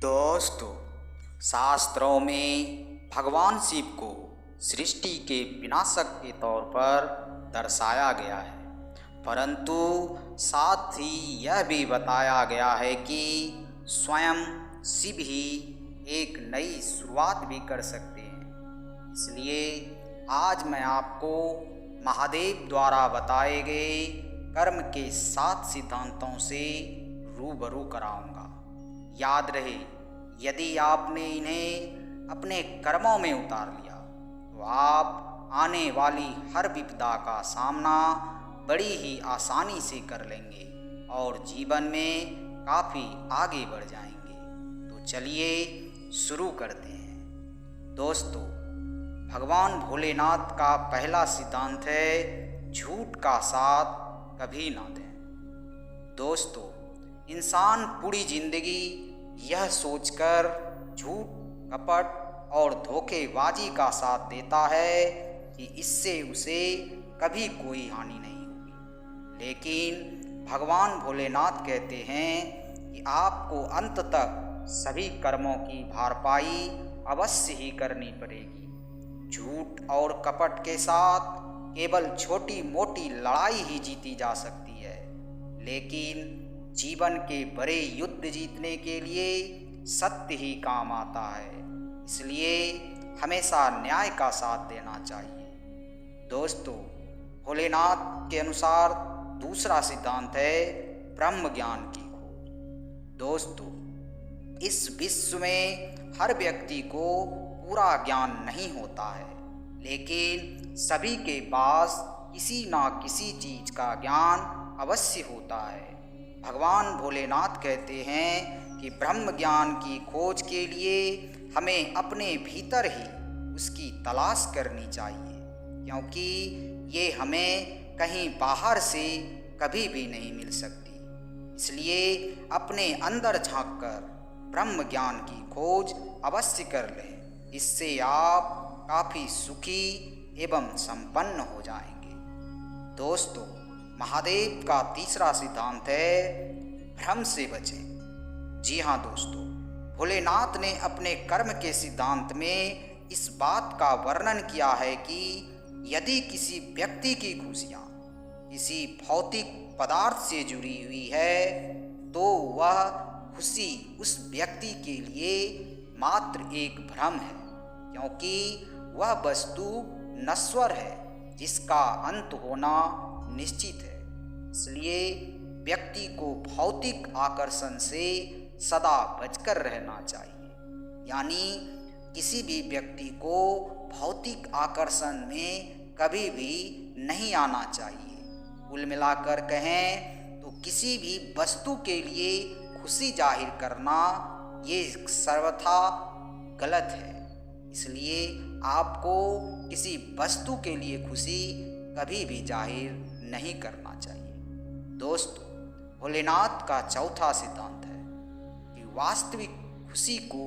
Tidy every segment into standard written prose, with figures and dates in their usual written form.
दोस्तों, शास्त्रों में भगवान शिव को सृष्टि के विनाशक के तौर पर दर्शाया गया है, परंतु साथ ही यह भी बताया गया है कि स्वयं शिव ही एक नई शुरुआत भी कर सकते हैं। इसलिए आज मैं आपको महादेव द्वारा बताए गए कर्म के 7 सिद्धांतों से रूबरू कराऊंगा। याद रहे, यदि आपने इन्हें अपने कर्मों में उतार लिया तो आप आने वाली हर विपदा का सामना बड़ी ही आसानी से कर लेंगे और जीवन में काफ़ी आगे बढ़ जाएंगे। तो चलिए शुरू करते हैं। दोस्तों, भगवान भोलेनाथ का पहला सिद्धांत है झूठ का साथ कभी ना दें। दोस्तों, इंसान पूरी जिंदगी यह सोचकर झूठ, कपट और धोखेबाजी का साथ देता है कि इससे उसे कभी कोई हानि नहीं होगी, लेकिन भगवान भोलेनाथ कहते हैं कि आपको अंत तक सभी कर्मों की भरपाई अवश्य ही करनी पड़ेगी। झूठ और कपट के साथ केवल छोटी मोटी लड़ाई ही जीती जा सकती है, लेकिन जीवन के बड़े युद्ध जीतने के लिए सत्य ही काम आता है। इसलिए हमेशा न्याय का साथ देना चाहिए। दोस्तों, भोलेनाथ के अनुसार दूसरा सिद्धांत है ब्रह्म ज्ञान की खोज। दोस्तों, इस विश्व में हर व्यक्ति को पूरा ज्ञान नहीं होता है, लेकिन सभी के पास किसी ना किसी चीज का ज्ञान अवश्य होता है। भगवान भोलेनाथ कहते हैं कि ब्रह्म ज्ञान की खोज के लिए हमें अपने भीतर ही उसकी तलाश करनी चाहिए, क्योंकि ये हमें कहीं बाहर से कभी भी नहीं मिल सकती। इसलिए अपने अंदर झांककर ब्रह्म ज्ञान की खोज अवश्य कर लें। इससे आप काफ़ी सुखी एवं संपन्न हो जाएंगे। दोस्तों, महादेव का तीसरा सिद्धांत है भ्रम से बचें। जी हाँ दोस्तों, भोलेनाथ ने अपने कर्म के सिद्धांत में इस बात का वर्णन किया है कि यदि किसी व्यक्ति की खुशियाँ किसी भौतिक पदार्थ से जुड़ी हुई है तो वह खुशी उस व्यक्ति के लिए मात्र एक भ्रम है, क्योंकि वह वस्तु नश्वर है जिसका अंत होना निश्चित है। इसलिए व्यक्ति को भौतिक आकर्षण से सदा बचकर रहना चाहिए, यानी किसी भी व्यक्ति को भौतिक आकर्षण में कभी भी नहीं आना चाहिए। कुल मिलाकर कहें तो किसी भी वस्तु के लिए खुशी जाहिर करना ये सर्वथा गलत है। इसलिए आपको किसी वस्तु के लिए खुशी कभी भी जाहिर नहीं करना चाहिए। दोस्तों, भोलेनाथ का चौथा सिद्धांत है कि वास्तविक खुशी को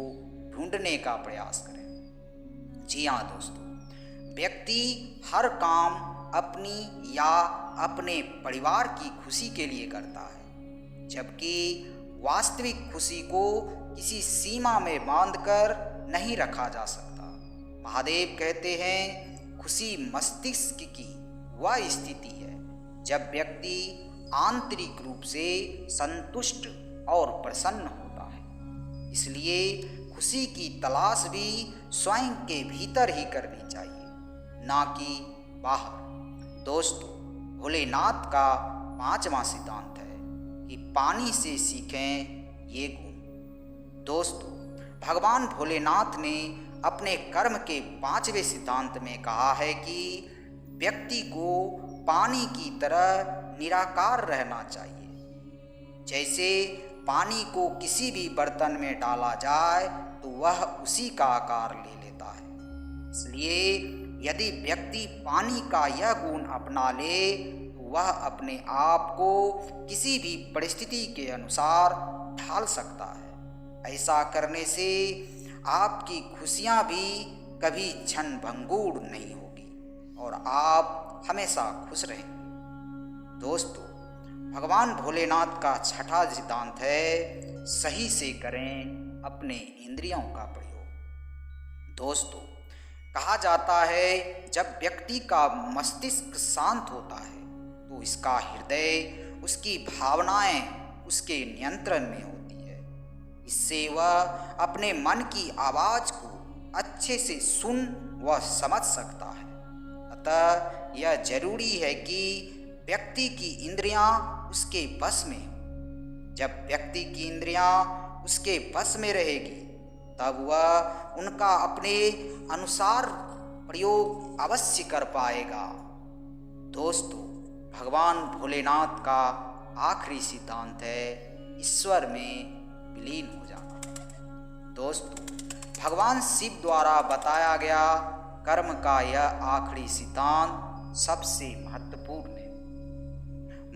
ढूंढने का प्रयास करें। जी हाँ दोस्तों, व्यक्ति हर काम अपनी या अपने परिवार की खुशी के लिए करता है, जबकि वास्तविक खुशी को किसी सीमा में बांधकर नहीं रखा जा सकता। महादेव कहते हैं खुशी मस्तिष्क की वह स्थिति है जब व्यक्ति आंतरिक रूप से संतुष्ट और प्रसन्न होता है। इसलिए खुशी की तलाश भी स्वयं के भीतर ही करनी चाहिए, ना कि बाहर। दोस्तों, भोलेनाथ का पांचवा सिद्धांत है कि पानी से सीखें ये गुण। दोस्तों, भगवान भोलेनाथ ने अपने कर्म के 5वें सिद्धांत में कहा है कि व्यक्ति को पानी की तरह निराकार रहना चाहिए। जैसे पानी को किसी भी बर्तन में डाला जाए तो वह उसी का आकार ले लेता है। इसलिए यदि व्यक्ति पानी का यह गुण अपना ले तो वह अपने आप को किसी भी परिस्थिति के अनुसार ढाल सकता है। ऐसा करने से आपकी खुशियाँ भी कभी क्षण भंगुर नहीं होगी और आप हमेशा खुश रहेंगे। दोस्तों, भगवान भोलेनाथ का छठा सिद्धांत है, सही से करें अपने इंद्रियों का प्रयोग। दोस्तों, कहा जाता है जब व्यक्ति का मस्तिष्क शांत होता है तो इसका हृदय, उसकी भावनाएं उसके नियंत्रण में होती है। इससे वह अपने मन की आवाज को अच्छे से सुन व समझ सकता है। अतः यह जरूरी है कि व्यक्ति की इंद्रियां उसके बस में हो। जब व्यक्ति की इंद्रियां उसके बस में रहेगी तब वह उनका अपने अनुसार प्रयोग अवश्य कर पाएगा। दोस्तों, भगवान भोलेनाथ का आखिरी सिद्धांत है ईश्वर में विलीन हो जाना। दोस्तों, भगवान शिव द्वारा बताया गया कर्म का यह आखिरी सिद्धांत सबसे महत्वपूर्ण है।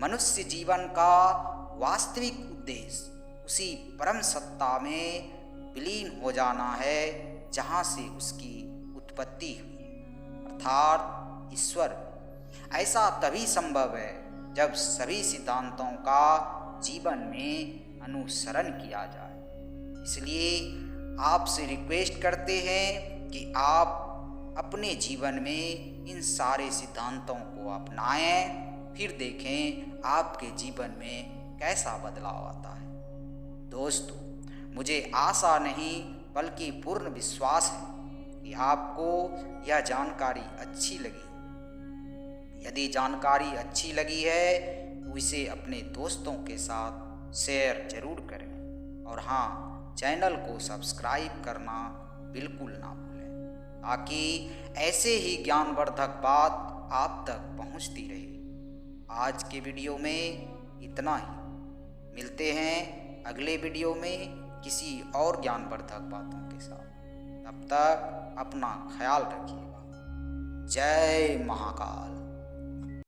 मनुष्य जीवन का वास्तविक उद्देश्य उसी परम सत्ता में विलीन हो जाना है जहाँ से उसकी उत्पत्ति हुई है, अर्थात ईश्वर। ऐसा तभी संभव है जब सभी सिद्धांतों का जीवन में अनुसरण किया जाए। इसलिए आपसे रिक्वेस्ट करते हैं कि आप अपने जीवन में इन सारे सिद्धांतों को अपनाएं, फिर देखें आपके जीवन में कैसा बदलाव आता है। दोस्तों, मुझे आशा नहीं बल्कि पूर्ण विश्वास है कि आपको यह जानकारी अच्छी लगी। यदि जानकारी अच्छी लगी है तो इसे अपने दोस्तों के साथ शेयर जरूर करें और हाँ, चैनल को सब्सक्राइब करना बिल्कुल ना भूलें, ताकि ऐसे ही ज्ञानवर्धक बात आप तक पहुंचती रहे। आज के वीडियो में इतना ही। मिलते हैं अगले वीडियो में किसी और ज्ञानवर्धक बातों के साथ। तब तक अपना ख्याल रखिएगा। जय महाकाल।